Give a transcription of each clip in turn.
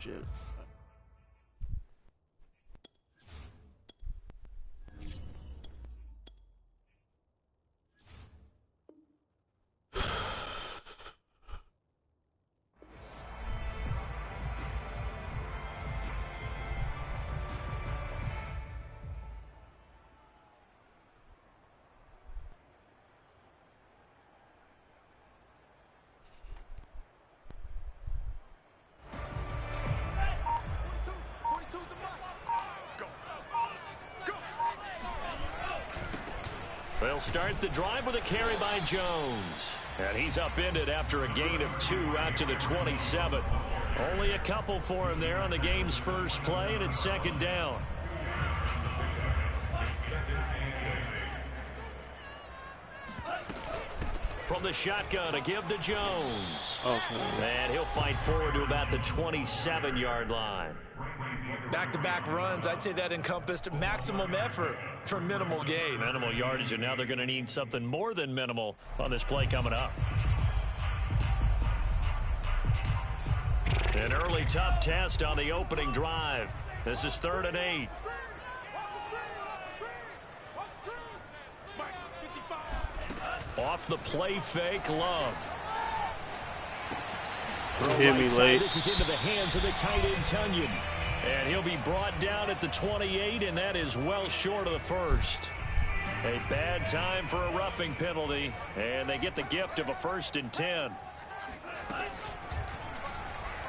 shit. They'll start the drive with a carry by Jones. And he's upended after a gain of 2 out to the 27. Only a couple for him there on the game's first play, and it's second down. From the shotgun, a give to Jones. Okay. And he'll fight forward to about the 27-yard line. Back-to-back runs, I'd say that encompassed maximum effort for minimal gain. Minimal yardage, and now they're going to need something more than minimal on this play coming up. An early tough test on the opening drive. This is 3rd and 8. Off the play fake, Love. Hit me late. This is into the hands of the tight end, Tunyon. And he'll be brought down at the 28, and that is well short of the first. A bad time for a roughing penalty, and they get the gift of a 1st and 10.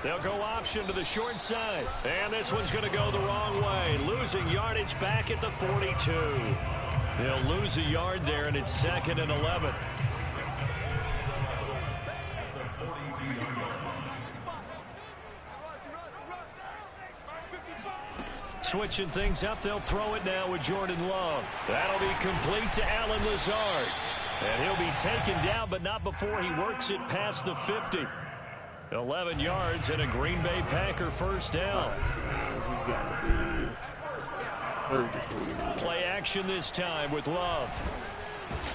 They'll go option to the short side, and this one's going to go the wrong way, losing yardage back at the 42. They'll lose a yard there, and it's 2nd and 11. Switching things up, they'll throw it now with Jordan Love. That'll be complete to Allen Lazard. And he'll be taken down, but not before he works it past the 50. 11 yards and a Green Bay Packer 1st down. Play action this time with Love.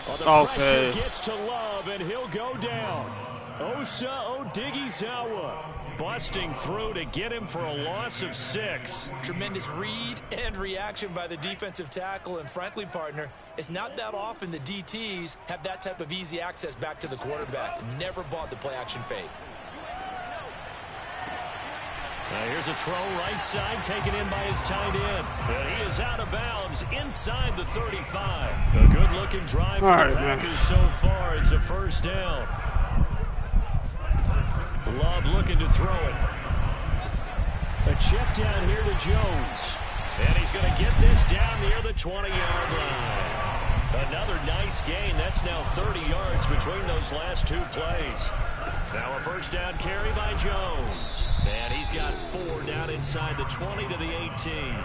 Oh, the pressure gets to Love, and he'll go down. Osa Odighizuwa busting through to get him for a loss of 6. Tremendous read and reaction by the defensive tackle, and frankly, partner, it's not that often the DTs have that type of easy access back to the quarterback. Never bought the play action fake. Now here's a throw right side taken in by his tight end. And he is out of bounds inside the 35. A good-looking drive for the Packers so far. It's a 1st down. Love looking to throw it. A check down here to Jones. And he's going to get this down near the 20-yard line. Another nice gain. That's now 30 yards between those last 2 plays. Now a 1st down carry by Jones. And he's got 4 down inside the 20 to the 18.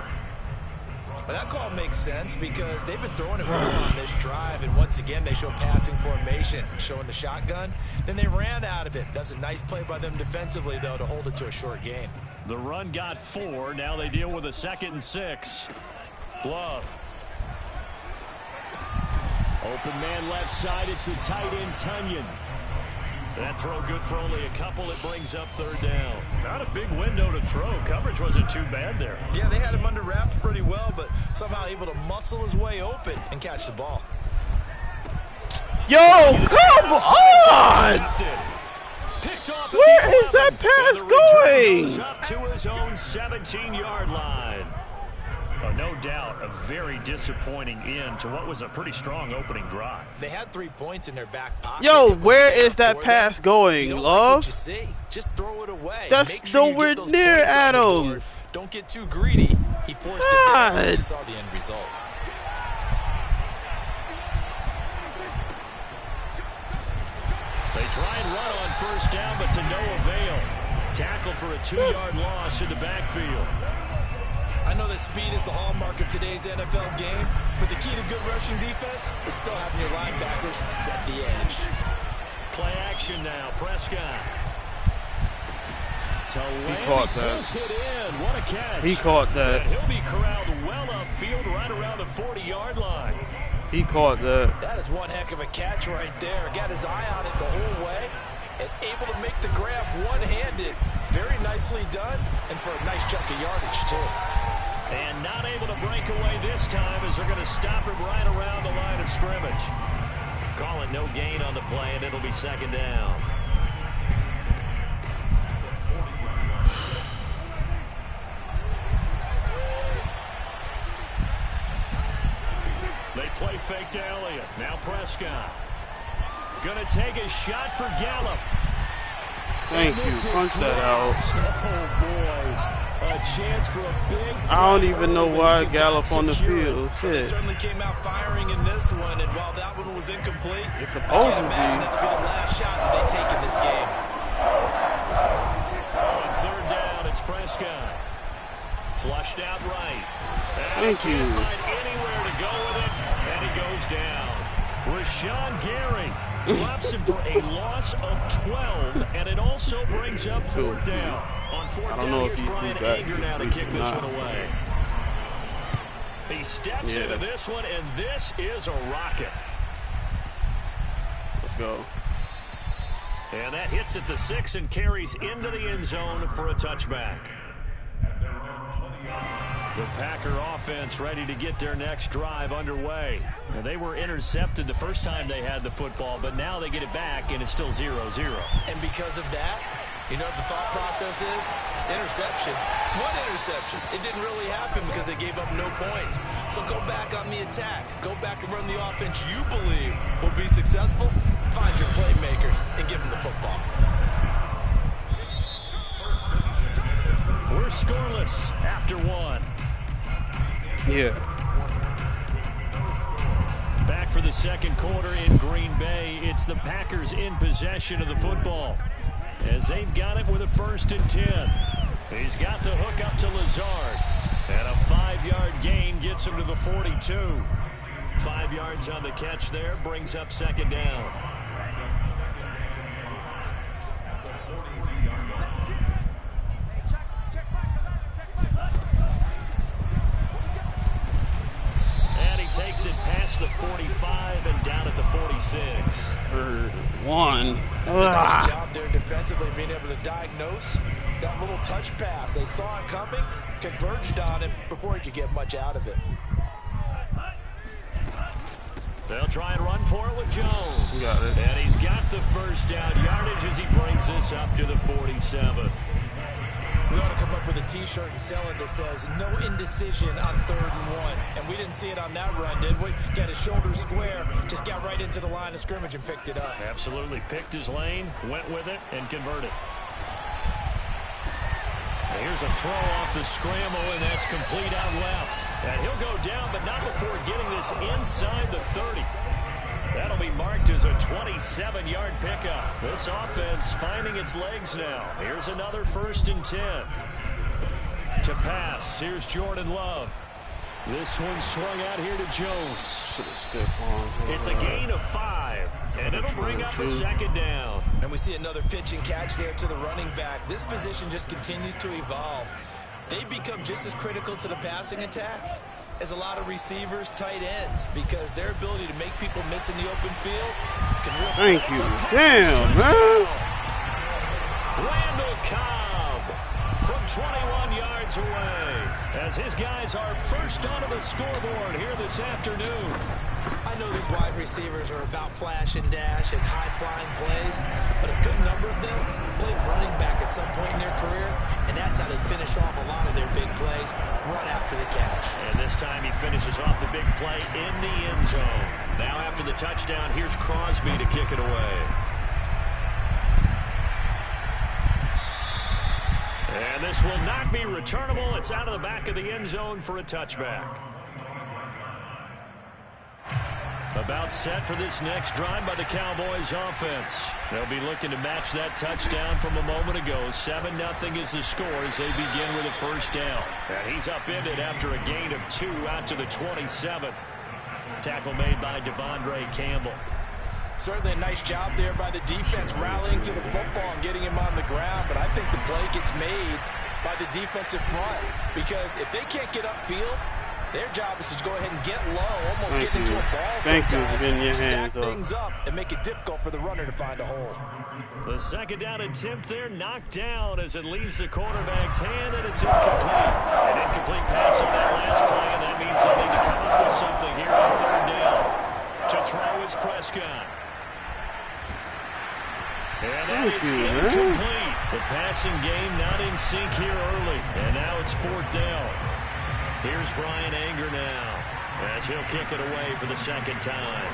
Well, that call makes sense because they've been throwing it well on this drive, and once again they show passing formation, showing the shotgun. Then they ran out of it. That's a nice play by them defensively, though, to hold it to a short gain. The run got 4. Now they deal with a 2nd and 6. Love. Open man left side. It's the tight end, Tunyon. That throw good for only a couple. It brings up 3rd down. Not a big window to throw. Coverage wasn't too bad there. Yeah, they had him under wraps pretty well, but somehow able to muscle his way open and catch the ball. Yo, come on! Where is that pass going? Goes up to his own 17-yard line. Oh, no doubt a very disappointing end to what was a pretty strong opening drive. They had 3 points in their back pocket. Yo, where is that pass going, Love? Like what you see, just throw it away. That's nowhere near Adams. Don't get too greedy. He forced it down. You saw the end result. They try and run on 1st down, but to no avail. Tackle for a 2-yard loss in the backfield. I know that speed is the hallmark of today's NFL game, but the key to good rushing defense is still having your linebackers set the edge. Play action now. Prescott. He caught that. Hit in. What a catch. He caught that. And he'll be corralled well upfield right around the 40-yard line. He caught that. That is one heck of a catch right there. Got his eye on it the whole way and able to make the grab one-handed. Very nicely done, and for a nice chunk of yardage, too. And not able to break away this time as they're going to stop him right around the line of scrimmage. Call it no gain on the play, and it'll be second down. They play fake to Elliott. Now Prescott. Going to take a shot for Gallup. Thank you. Punch that out. Oh, boy. A chance for a big... I don't even know why Gallup on the field. They Shit. certainly came out firing in this one, and while that one was incomplete, It's I supposed can't to imagine be. that would be the last shot that they take in this game. On third down, it's Prescott. Flushed out right. Thank you. Can't find anywhere to go with it, and he goes down. Rashawn Gary drops him for a loss of 12, and it also brings up fourth down. On fourth down, here's Brian Anger now to kick this one away. He steps into this one, and this is a rocket. Let's go. And that hits at the 6 and carries into the end zone for a touchback. The Packer offense ready to get their next drive underway. Now, they were intercepted the first time they had the football, but now they get it back, and it's still 0-0. And because of that, you know what the thought process is? Interception. What interception? It didn't really happen because they gave up no points. So go back on the attack. Go back and run the offense you believe will be successful. Find your playmakers and give them the football. We're scoreless after one. Yeah. Back for the second quarter in Green Bay. It's the Packers in possession of the football, as they've got it with a 1st and 10. He's got the hook up to Lazard, and a 5-yard gain gets him to the 42. 5 yards on the catch there, brings up second down. And he takes it past the 45 and down at the 46. Third one. Nice job there defensively, being able to diagnose that little touch pass. They saw it coming, converged on it before he could get much out of it. They'll try and run for it with Jones. Got it. And he's got the first down yardage as he brings this up to the 47. We ought to come up with a T-shirt and sell it that says, no indecision on 3rd and 1. And we didn't see it on that run, did we? Got his shoulder square, just got right into the line of scrimmage and picked it up. Absolutely picked his lane, went with it, and converted. And here's a throw off the scramble, and that's complete out left. And he'll go down, but not before getting this inside the 30. That'll be marked as a 27-yard pickup. This offense finding its legs now. Here's another 1st and 10. To pass, here's Jordan Love. This one swung out here to Jones. It's a gain of 5, and it'll bring up a second down. And we see another pitch and catch there to the running back. This position just continues to evolve. They become just as critical to the passing attack as a lot of receivers, tight ends, because their ability to make people miss in the open field can really... Thank you. Damn, man. Randall Cobb from 21 yards away, as his guys are first onto the scoreboard here this afternoon. I know these wide receivers are about flash and dash and high-flying plays, but a good number of them played running back at some point in their career, and that's how they finish off a lot of their big plays, run after the catch. And this time he finishes off the big play in the end zone. Now after the touchdown, here's Crosby to kick it away. And this will not be returnable. It's out of the back of the end zone for a touchback. About set for this next drive by the Cowboys offense. They'll be looking to match that touchdown from a moment ago. 7-0 is the score as they begin with a first down. And he's upended after a gain of 2 out to the 27. Tackle made by Devondre Campbell. Certainly a nice job there by the defense rallying to the football and getting him on the ground, but I think the play gets made by the defensive front, because if they can't get upfield, Their job is to go ahead and get low, almost get into a ball Thank you for sometimes, getting your stack hands up. things up, and make it difficult for the runner to find a hole. The second down attempt there knocked down as it leaves the quarterback's hand, and it's incomplete. An incomplete pass on that last play, and that means they'll need to come up with something here on third down. To throw is Prescott. And that is incomplete. The passing game not in sync here early, and now it's fourth down. Here's Brian Anger now as he'll kick it away for the second time.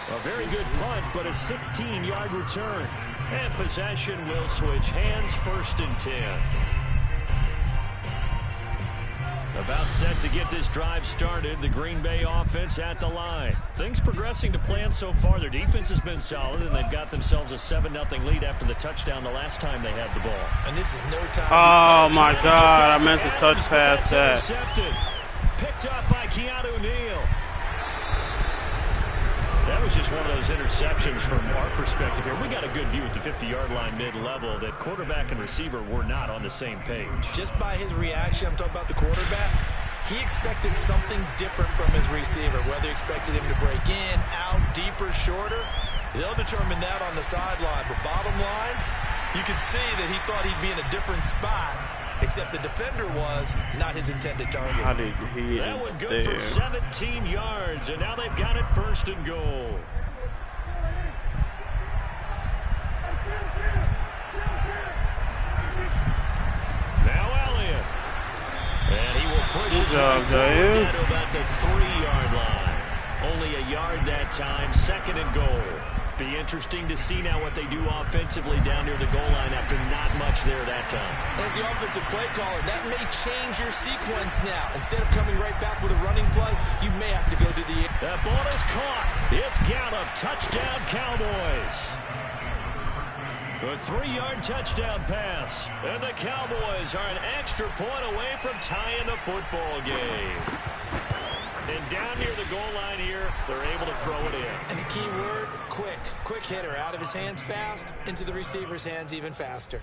A very good punt, but a 16-yard return. And possession will switch hands, 1st and 10. About set to get this drive started. The Green Bay offense at the line. Things progressing to plan so far. Their defense has been solid, and they've got themselves a 7-0 lead after the touchdown the last time they had the ball. And this is no time. Oh, my God. I meant to touch past that. Picked up by Keanu Neal. That was just one of those interceptions from our perspective here. We got a good view at the 50-yard line mid-level that quarterback and receiver were not on the same page. Just by his reaction, I'm talking about the quarterback, he expected something different from his receiver, whether he expected him to break in, out, deeper, shorter. They'll determine that on the sideline. But bottom line, you can see that he thought he'd be in a different spot, except the defender was not his intended target. How did he that one good for 17 yards, and now they've got it 1st and goal. Now Elliott. And he will push his way forward to about the 3-yard line. Only a yard that time, 2nd and goal. Be interesting to see now what they do offensively down near the goal line after not much there that time. As the offensive play caller, that may change your sequence now. Instead of coming right back with a running play, you may have to go to the... That ball is caught. It's Gallup. Touchdown, Cowboys. A 3-yard touchdown pass. And the Cowboys are an extra point away from tying the football game. And down near the goal line here, they're able to throw it in. And the key word, quick. Quick hitter. Out of his hands fast, into the receiver's hands even faster.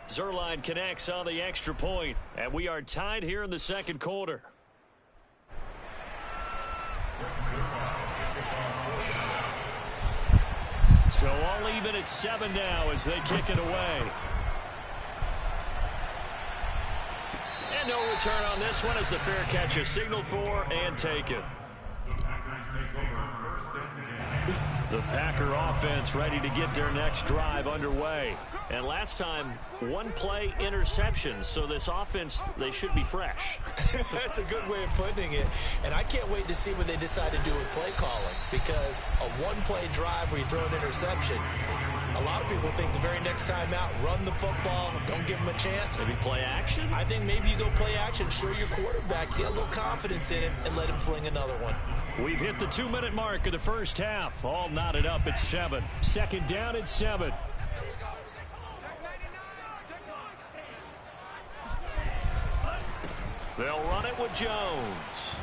Zerline connects on the extra point, and we are tied here in the second quarter. So all even at 7 now as they kick it away. And no return on this one as the fair catch is signaled for and taken. The Packer offense ready to get their next drive underway. And last time, 1-play interception. So this offense, they should be fresh. That's a good way of putting it. And I can't wait to see what they decide to do with play calling. Because a 1-play drive where you throw an interception, a lot of people think the very next time out, run the football, don't give them a chance. Maybe play action? I think maybe you go play action, show your quarterback, get a little confidence in him, and let him fling another one. We've hit the 2-minute mark of the first half. All knotted up at 7. Second down at 7. They'll run it with Jones.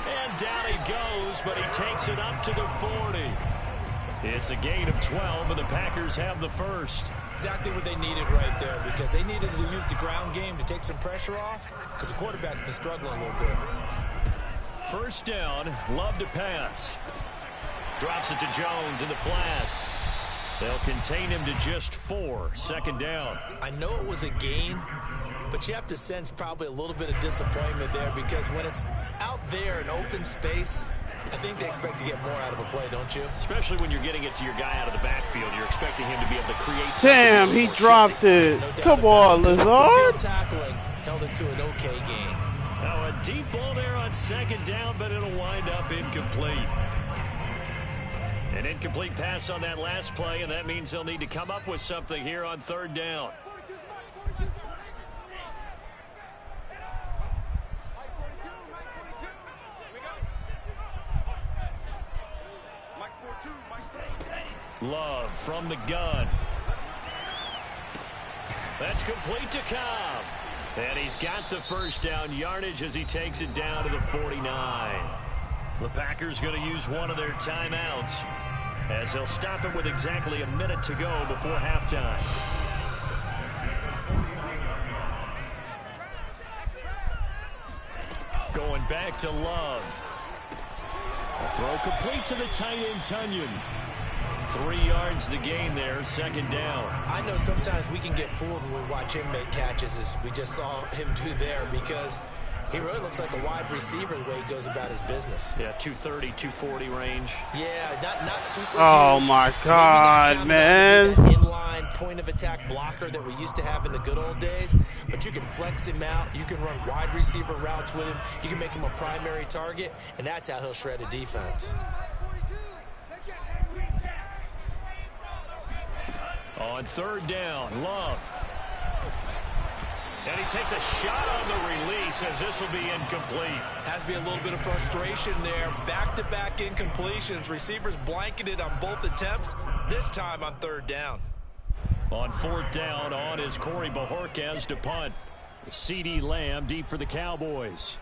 And down he goes, but he takes it up to the 40. It's a gain of 12, and the Packers have the first. Exactly what they needed right there, because they needed to use the ground game to take some pressure off, because the quarterback's been struggling a little bit. First down, Love to pass. Drops it to Jones in the flat. They'll contain him to just 4. Second down. I know it was a gain, but you have to sense probably a little bit of disappointment there, because when it's out there in open space, I think they expect to get more out of a play, don't you? Especially when you're getting it to your guy out of the backfield. You're expecting him to be able to create something. Damn, he dropped it. No Come on, Lazard. Tackling held it to an okay game. Now a deep ball there on second down, but it'll wind up incomplete. An incomplete pass on that last play, and that means they'll need to come up with something here on third down. Love from the gun. That's complete to Cobb. And he's got the first down yardage as he takes it down to the 49. The Packers going to use one of their timeouts as they'll stop it with exactly a minute to go before halftime. Going back to Love. A throw complete to the tight end, Tunyon. 3 yards the gain there, second down. I know sometimes we can get fooled when we watch him make catches, as we just saw him do there, because he really looks like a wide receiver the way he goes about his business. Yeah, 230, 240 range. Yeah, not super Oh huge. my God, man. Inline point of attack blocker that we used to have in the good old days, but you can flex him out. You can run wide receiver routes with him. You can make him a primary target, and that's how he'll shred a defense. On third down, Love. And he takes a shot on the release as this will be incomplete. Has to be a little bit of frustration there. Back-to-back incompletions. Receivers blanketed on both attempts, this time on third down. On fourth down, on is Corey Bojorquez to punt. CeeDee Lamb deep for the Cowboys.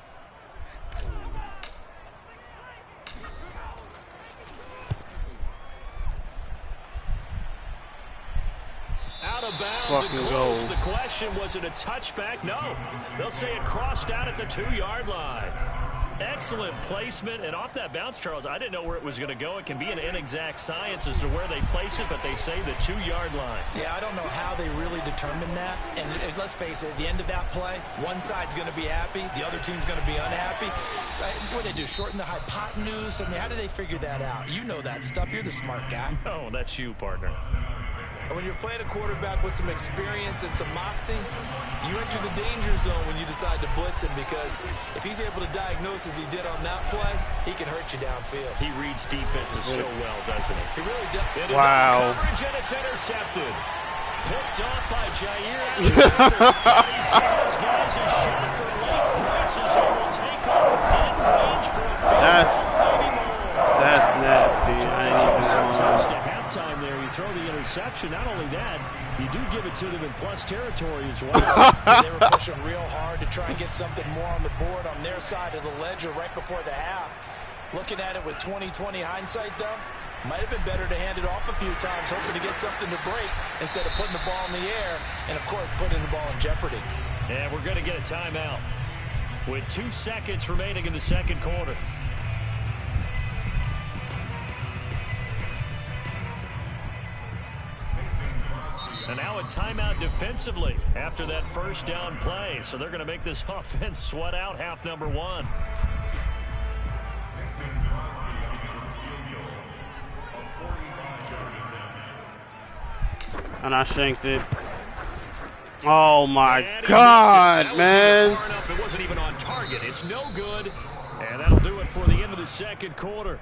Out of bounds and close. Goal. The question, was it a touchback? No. They'll say it crossed out at the 2-yard line. Excellent placement. And off that bounce, Charles, I didn't know where it was going to go. It can be an inexact science as to where they place it, but they say the 2-yard line. Yeah, I don't know how they really determine that. And let's face it, at the end of that play, one side's going to be happy, the other team's going to be unhappy. So, what do they do, shorten the hypotenuse? I mean, how do they figure that out? You know that stuff. You're the smart guy. Oh, that's you, partner. And when you're playing a quarterback with some experience and some moxie, you enter the danger zone when you decide to blitz him, because if he's able to diagnose as he did on that play, he can hurt you downfield. He reads defenses so well, doesn't he? He really does. Wow. Coverage, and it's intercepted. Picked off by Jair Alexander. He's giving those guys a shot for late points as they will take over in range for a field. That's nasty. I ain't even So close to gonna lie. halftime there. You throw the interception. Not only that, you do give it to them in plus territory as well. They were pushing real hard to try and get something more on the board on their side of the ledger right before the half. Looking at it with 20/20 hindsight, though, might have been better to hand it off a few times, hoping to get something to break instead of putting the ball in the air and, of course, putting the ball in jeopardy. And we're going to get a timeout with 2 seconds remaining in the second quarter. And now a timeout defensively after that first down play. So they're going to make this offense sweat out half number one. And I shanked it. Oh my God, man. It wasn't even on target. It's no good. And that'll do it for the end of the second quarter.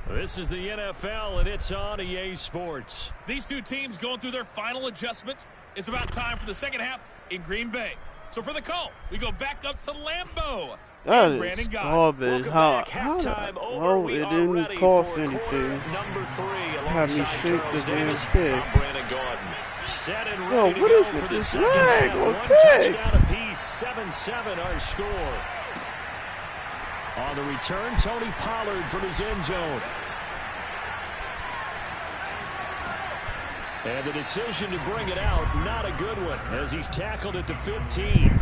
This is the NFL, and it's on EA Sports. These two teams going through their final adjustments. It's about time for the second half in Green Bay. So for the call, we go back up to Lambeau. That Brandon is Gaudin. garbage. How oh, it didn't cost anything. Number 3, Have me alongside shake Charles the damn Davis, pick. I'm Brandon Gaudin. Set and Yo, ready to what go is for with the this second lag? half. One Okay. touchdown apiece, 7-7 our score. On the return, Tony Pollard from his end zone. And the decision to bring it out, not a good one, as he's tackled at the 15.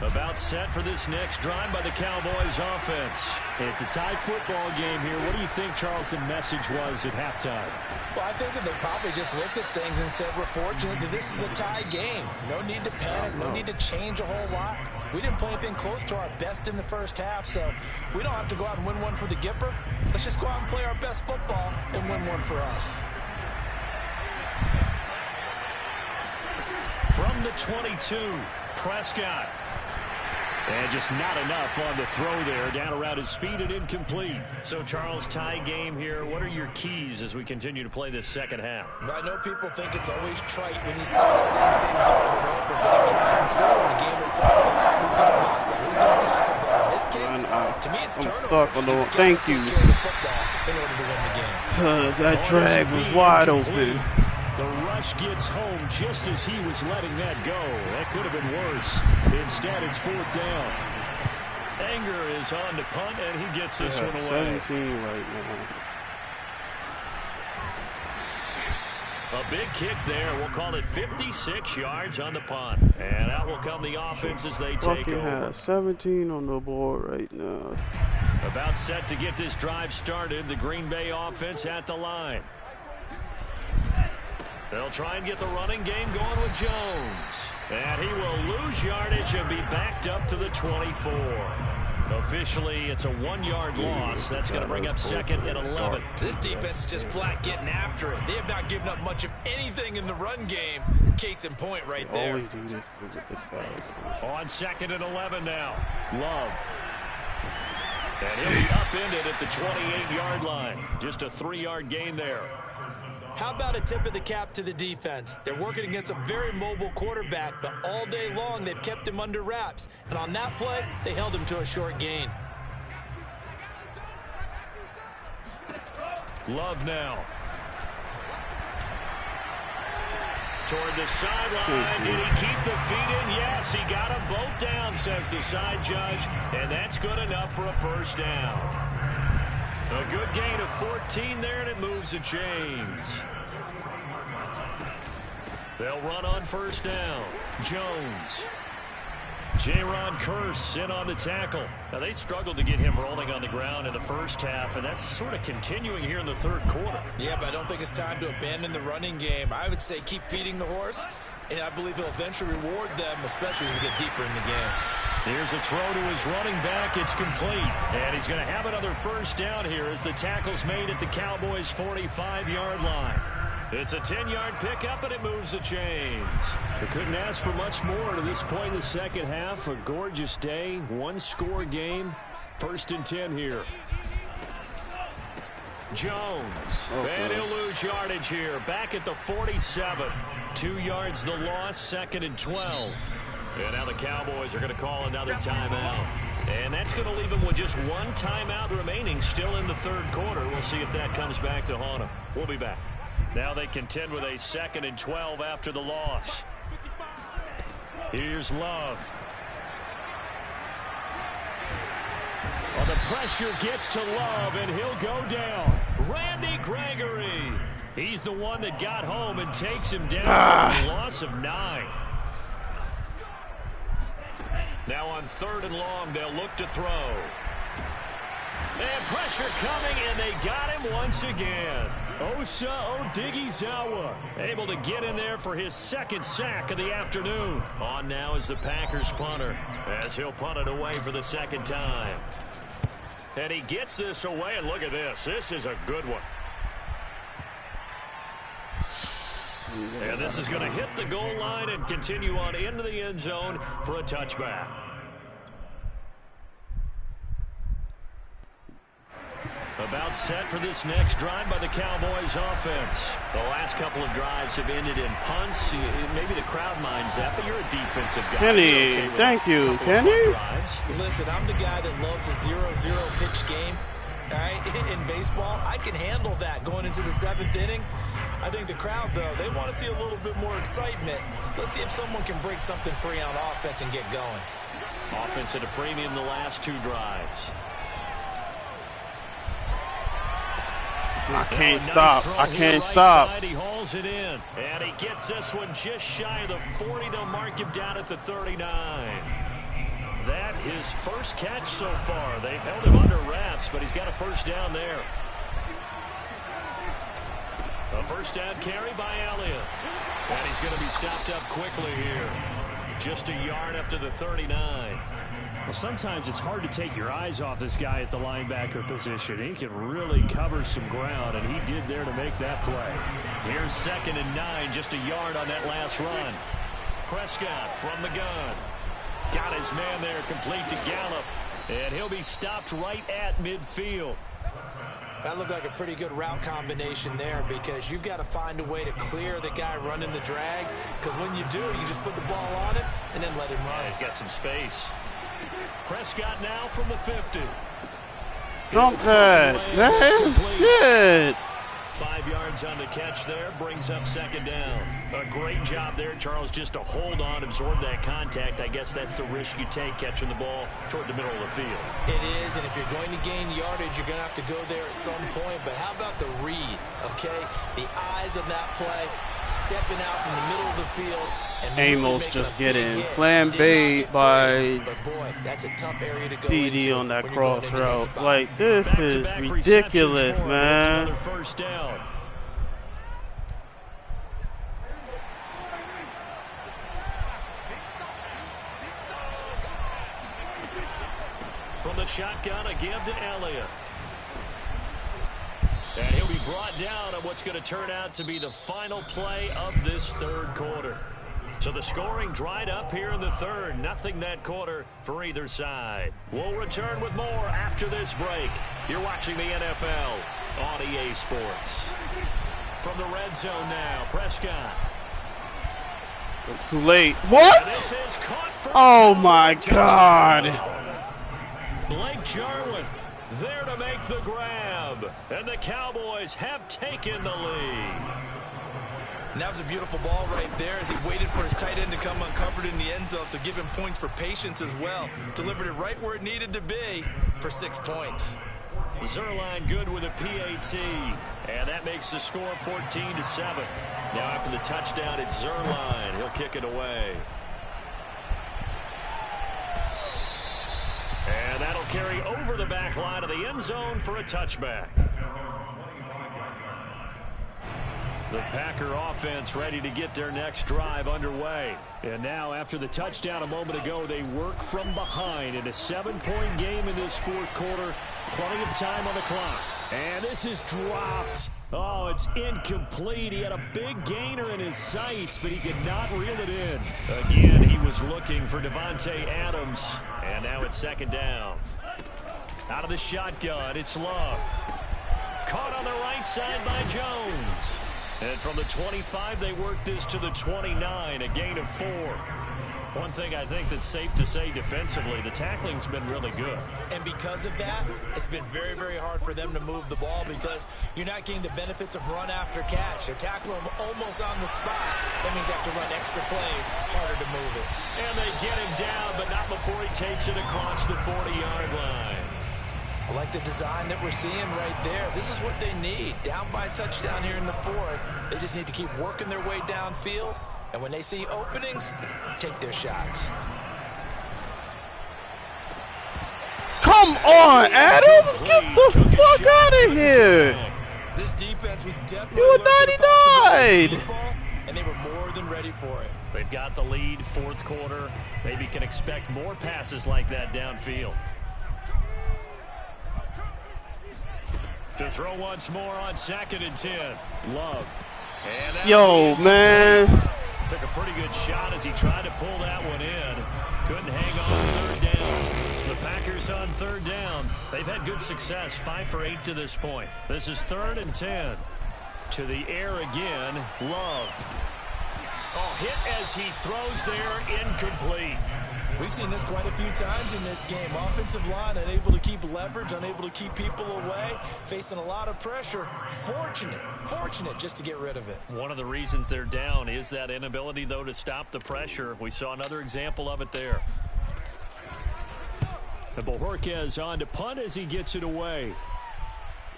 About set for this next drive by the Cowboys offense. It's a tie football game here. What do you think, Charles, the message was at halftime? Well, I think that they probably just looked at things and said, we're fortunate that this is a tie game. No need to panic, no need to change a whole lot. We didn't play anything close to our best in the first half, so we don't have to go out and win one for the Gipper. Let's just go out and play our best football and win one for us. From the 22, Prescott. And just not enough on the throw there. Down around his feet and incomplete. So, Charles, tie game here. What are your keys as we continue to play this second half? I know people think it's always trite when you say the same things over and over, but they're tried and true in the game of football. Who's going to block better? Who's going to tackle better? In this case, to me, it's turnover. Stuck on the thank you. Take care of the football in order to win the game. Cause that drag was wide open. The The rush gets home just as he was letting that go. That could have been worse. Instead, it's 4th down. Anger is on to punt, and he gets this one away. 17 right now. A big kick there. We'll call it 56 yards on the punt. And out will come the offense as they take over. Has 17 on the board right now. About set to get this drive started. The Green Bay offense at the line. They'll try and get the running game going with Jones. And he will lose yardage and be backed up to the 24. Officially, it's a 1-yard loss. That's going to bring up 2nd and 11. This defense is just flat getting after it. They have not given up much of anything in the run game. Case in point right there. On 2nd and 11 now. Love. And he'll be upended at the 28-yard line. Just a 3-yard gain there. How about a tip of the cap to the defense? They're working against a very mobile quarterback, but all day long they've kept him under wraps. And on that play, they held him to a short gain. Love now. Toward the sideline. Did he keep the feet in? Yes, he got them both down, says the side judge. And that's good enough for a 1st down. A good gain of 14 there, and it moves the chains. They'll run on 1st down. Jones. Jaron Curse in on the tackle. Now, they struggled to get him rolling on the ground in the 1st half, and that's sort of continuing here in the 3rd quarter. Yeah, but I don't think it's time to abandon the running game. I would say keep feeding the horse, and I believe he'll eventually reward them, especially as we get deeper in the game. Here's a throw to his running back. It's complete. And he's going to have another 1st down here as the tackle's made at the Cowboys' 45-yard line. It's a 10-yard pickup, and it moves the chains. We couldn't ask for much more to this point in the 2nd half. A gorgeous day, 1-score game. 1st and 10 here. Jones. And he'll lose yardage here. Back at the 47. 2 yards the loss, 2nd and 12. And now the Cowboys are going to call another timeout. And that's going to leave them with just 1 timeout remaining still in the 3rd quarter. We'll see if that comes back to haunt them. We'll be back. Now they contend with a 2nd and 12 after the loss. Here's Love. Well, the pressure gets to Love, and he'll go down. Randy Gregory. He's the one that got home and takes him down for a loss of 9. Now on 3rd and long, they'll look to throw. And pressure coming, and they got him once again. Osa Odighizuwa able to get in there for his 2nd sack of the afternoon. On now is the Packers punter, as he'll punt it away for the 2nd time. And he gets this away, and look at this. This is a good one. And this is going to hit the goal line and continue on into the end zone for a touchback. About set for this next drive by the Cowboys offense. The last couple of drives have ended in punts. Maybe the crowd minds that, but you're a defensive guy. Kenny, okay, thank you, Kenny. Listen, I'm the guy that loves a 0-0 pitch game. All right, in baseball, I can handle that going into the 7th inning. I think the crowd, though, they want to see a little bit more excitement. Let's see if someone can break something free on offense and get going. Offense at a premium the last 2 drives. I can't stop. I can't stop. He hauls it in, and he gets this one just shy of the 40. They'll mark him down at the 39. That his 1st catch so far. They've held him under wraps, but he's got a 1st down there. A 1st down carry by Elliott. And he's going to be stopped up quickly here. Just a yard up to the 39. Well, sometimes it's hard to take your eyes off this guy at the linebacker position. He can really cover some ground, and he did there to make that play. Here's 2nd and 9, just a yard on that last run. Prescott from the gun. Got his man there, complete to Gallup. And he'll be stopped right at midfield. That looked like a pretty good route combination there, because you've got to find a way to clear the guy running the drag. Because when you do, you just put the ball on him and then let him run. Yeah, he's got some space. Prescott now from the 50. Jump pad, man. Shit. 5 yards on the catch there, brings up second down. A great job there, Charles, just to hold on, absorb that contact. I guess that's the risk you take catching the ball toward the middle of the field. It is, and if you're going to gain yardage, you're going to have to go there at some point. But how about the read, okay? The eyes of that play, stepping out from the middle of the field. And Amos just getting flambéed by that's a tough area to go CD into on that cross route. Like, this is ridiculous, man. Another first down. From the shotgun, a give to Elliott. And he'll be brought down on what's going to turn out to be the final play of this third quarter. So the scoring dried up here in the third. Nothing that quarter for either side. We'll return with more after this break. You're watching the NFL on EA Sports. From the red zone now, Prescott. It's too late. What? Oh, my God. Blake Jarwin there to make the grab. And the Cowboys have taken the lead. And that was a beautiful ball right there as he waited for his tight end to come uncovered in the end zone, so give him points for patience as well. Delivered it right where it needed to be for 6 points. Zerline good with a PAT, and that makes the score 14-7. Now after the touchdown, it's Zerline. He'll kick it away. And that'll carry over the back line of the end zone for a touchback. The Packer offense ready to get their next drive underway. And now after the touchdown a moment ago, they work from behind in a 7-point game in this fourth quarter. Plenty of time on the clock. And this is dropped. Oh, it's incomplete. He had a big gainer in his sights, but he could not reel it in. Again, he was looking for Devontae Adams. And now it's second down. Out of the shotgun, it's Love. Caught on the right side by Jones. And from the 25, they work this to the 29, a gain of 4. One thing I think that's safe to say defensively, the tackling's been really good. And because of that, it's been very, very hard for them to move the ball because you're not getting the benefits of run after catch. They're tackling him almost on the spot. That means they have to run extra plays, harder to move it. And they get him down, but not before he takes it across the 40-yard line. I like the design that we're seeing right there. This is what they need. Down by a touchdown here in the fourth. They just need to keep working their way downfield. And when they see openings, take their shots. Come on, Adams! Get the fuck out of here! This defense was definitely You were 99! And they were more than ready for it. They've got the lead, fourth quarter. Maybe can expect more passes like that downfield. To throw once more on 2nd and 10. Love. And yo, man. Took a pretty good shot as he tried to pull that one in. Couldn't hang on 3rd down. The Packers on 3rd down. They've had good success, 5 for 8 to this point. This is 3rd and 10. To the air again, Love. Oh, hit as he throws there, incomplete. We've seen this quite a few times in this game. Offensive line unable to keep leverage, unable to keep people away, facing a lot of pressure. Fortunate just to get rid of it. One of the reasons they're down is that inability, though, to stop the pressure. We saw another example of it there. And Bojorquez on to punt as he gets it away.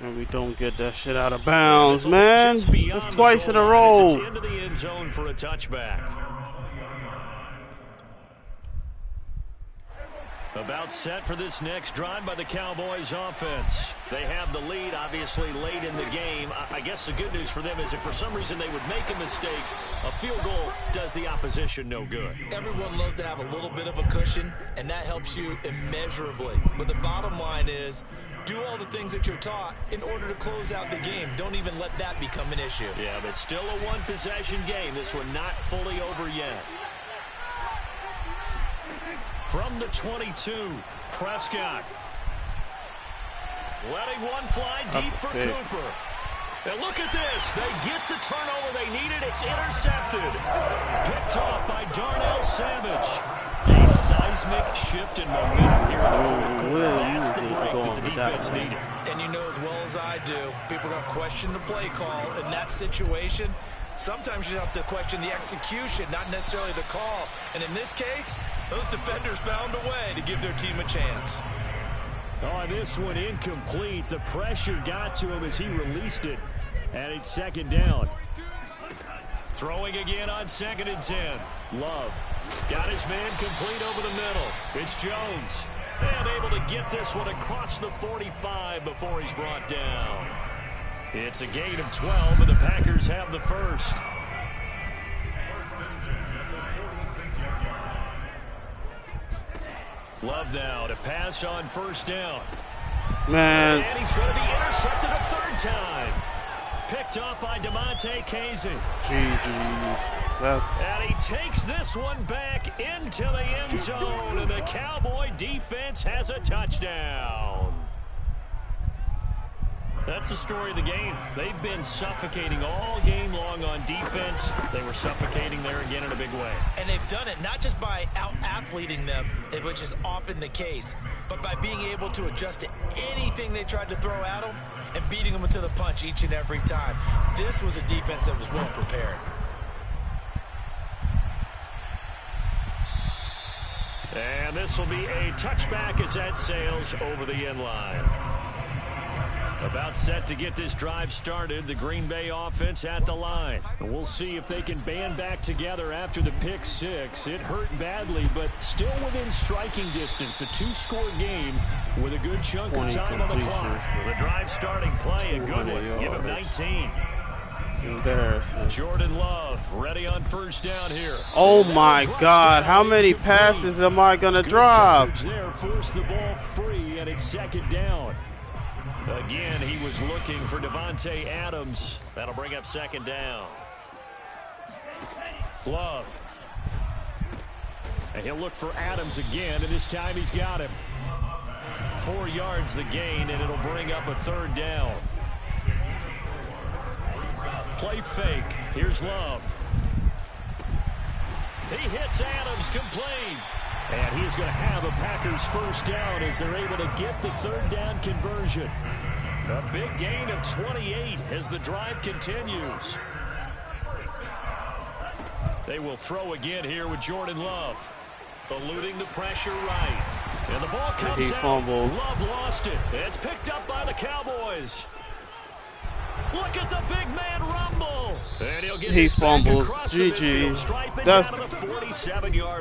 And we don't get that shit out of bounds, man. That's twice in a row. It's into the end zone for a touchback. About set for this next drive by the Cowboys offense. They have the lead, obviously, late in the game. I guess the good news for them is if for some reason they would make a mistake, a field goal does the opposition no good. Everyone loves to have a little bit of a cushion, and that helps you immeasurably. But the bottom line is, do all the things that you're taught in order to close out the game. Don't even let that become an issue. Yeah, but still a one-possession game. This one not fully over yet. From the 22, Prescott. Letting one fly deep for Cooper. And look at this. They get the turnover they needed. It's intercepted. Picked off by Darnell Savage. A seismic shift in momentum here in the fourth quarter. That's the break that the defense needed. And you know as well as I do, people are going to question the play call in that situation. Sometimes you have to question the execution, not necessarily the call. And in this case, those defenders found a way to give their team a chance. Oh, this one incomplete. The pressure got to him as he released it. And it's second down. Throwing again on 2nd and 10. Love got his man complete over the middle. It's Jones. And able to get this one across the 45 before he's brought down. It's a gain of 12, and the Packers have the first. Love now to pass on 1st down. Man. And he's going to be intercepted a 3rd time. Picked off by Demonte Casey. And he takes this one back into the end zone, and the Cowboy defense has a touchdown. That's the story of the game. They've been suffocating all game long on defense. They were suffocating there again in a big way. And they've done it not just by out-athleting them, which is often the case, but by being able to adjust to anything they tried to throw at them and beating them into the punch each and every time. This was a defense that was well prepared. And this will be a touchback as that sails over the end line. About set to get this drive started, the Green Bay offense at the line. And we'll see if they can band back together after the pick 6. It hurt badly, but still within striking distance. A 2-score game with a good chunk of time on the clock. The drive starting play, a good one. Give him 19. Jordan Love ready on 1st down here. Oh my God, how many passes am I gonna drop? There, force the ball free, and it's 2nd down. Again, he was looking for Devontae Adams. That'll bring up 2nd down. Love. And he'll look for Adams again, and this time he's got him. 4 yards the gain, and it'll bring up a 3rd down. Play fake. Here's Love. He hits Adams complete. And he's going to have a Packers 1st down as they're able to get the 3rd down conversion. A big gain of 28 as the drive continues. They will throw again here with Jordan Love. Eluding the pressure right. And the ball comes out. Fumbled. Love lost it. It's picked up by the Cowboys. Look at the big man rumble. And he'll get He fumbled. GG.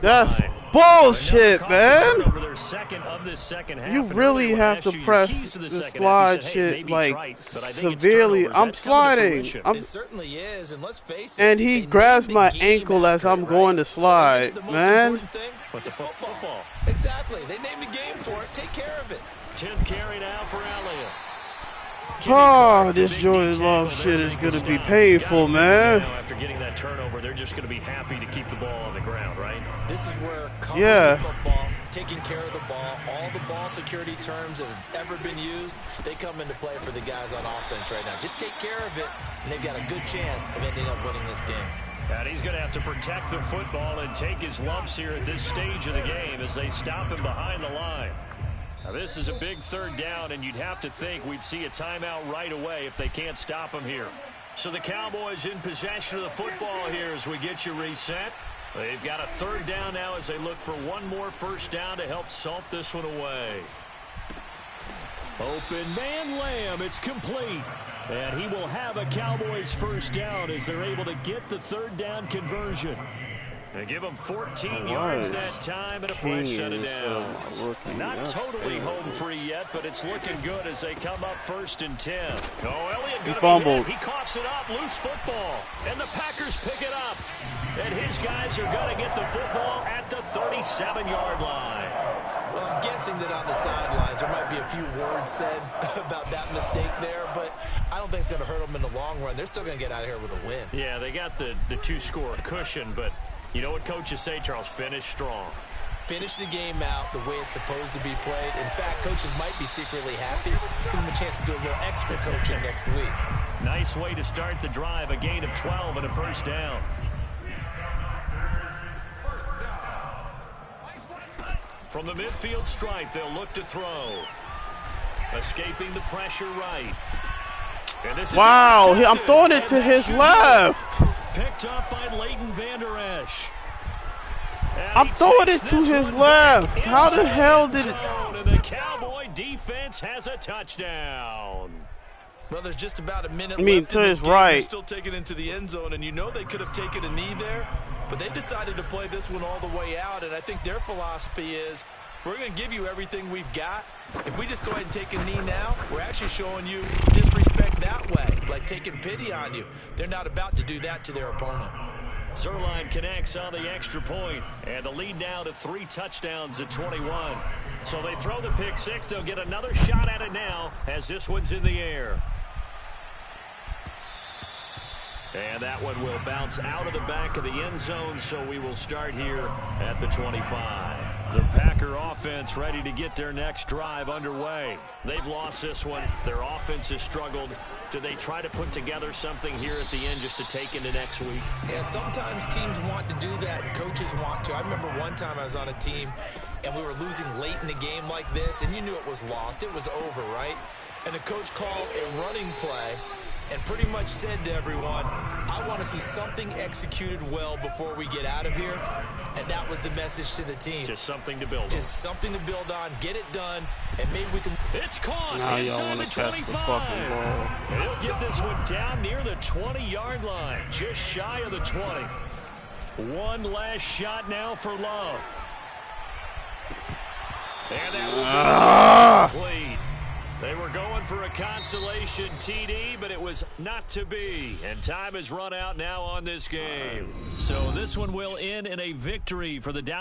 That's bullshit, man. You really have to press the slide shit like severely. I'm sliding. It certainly is, and let's face it. And he grabs my ankle as I'm going to slide, man. It's football. Exactly. They named the game for it. Take care of it. 10th carry now for Elliott. Oh, this Jordan Love shit is going to be painful, man. After getting that turnover, they're just going to be happy to keep the ball on the ground, right? This is where covering football, taking care of the ball, all the ball security terms that have ever been used, they come into play for the guys on offense right now. Just take care of it, and they've got a good chance of ending up winning this game. And he's going to have to protect the football and take his lumps here at this stage of the game as they stop him behind the line. Now, this is a big 3rd down, and you'd have to think we'd see a timeout right away if they can't stop him here. So the Cowboys in possession of the football here as we get you reset. They've got a 3rd down now as they look for one more 1st down to help salt this one away. Open man Lamb, it's complete. And he will have a Cowboys 1st down as they're able to get the 3rd down conversion. They give him 14 yards that time and a fresh set of downs. Not totally home free yet, but it's looking good as they come up 1st and 10. Oh, Elliott going to be hit. He coughs it up, loose football. And the Packers pick it up. And his guys are going to get the football at the 37-yard line. Well, I'm guessing that on the sidelines there might be a few words said about that mistake there, but I don't think it's going to hurt them in the long run. They're still going to get out of here with a win. Yeah, they got the 2-score cushion, but you know what coaches say, Charles? Finish strong. Finish the game out the way it's supposed to be played. In fact, coaches might be secretly happy. Gives them a chance to do a little extra coaching next week. Nice way to start the drive. A gain of 12 and a 1st down. From the midfield stripe, they'll look to throw. Escaping the pressure right. And this is wow, I'm throwing it to his left. Picked up by Leighton Vander Esch. I'm throwing it to his left. How the hell did it? And the Cowboy defense has a touchdown. Well, there's just about a minute left to his right. They're still taking it into the end zone, and you know they could have taken a knee there, but they decided to play this one all the way out, and I think their philosophy is, we're going to give you everything we've got. If we just go ahead and take a knee now, we're actually showing you disrespect that way, like taking pity on you. They're not about to do that to their opponent. Zerline connects on the extra point, and the lead now to 3 touchdowns at 21. So they throw the pick six. They'll get another shot at it now as this one's in the air. And that one will bounce out of the back of the end zone, so we will start here at the 25. The Packer offense ready to get their next drive underway. They've lost this one. Their offense has struggled. Do they try to put together something here at the end just to take into next week? Yeah, sometimes teams want to do that, and coaches want to. I remember one time I was on a team, and we were losing late in the game like this, and you knew it was lost. It was over, right? And the coach called a running play and pretty much said to everyone, I want to see something executed well before we get out of here. And that was the message to the team. Just something to build on. Just something to build on. Get it done, and maybe we can... It's caught now inside the 25. He'll get this one down near the 20-yard line, just shy of the 20. One last shot now for Love. And that will be complete. They were going for a consolation TD, but it was not to be. And time has run out now on this game. So this one will end in a victory for the Dallas.